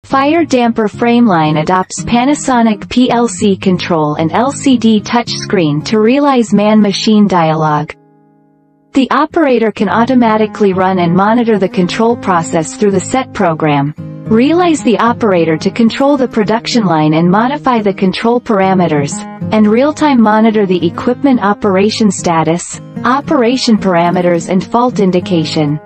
Fire damper frameline adopts Panasonic PLC control and LCD touchscreen to realize man-machine dialogue. The operator can automatically run and monitor the control process through the set program. Realize the operator to control the production line and modify the control parameters, and real-time monitor the equipment operation status, operation parameters and fault indication.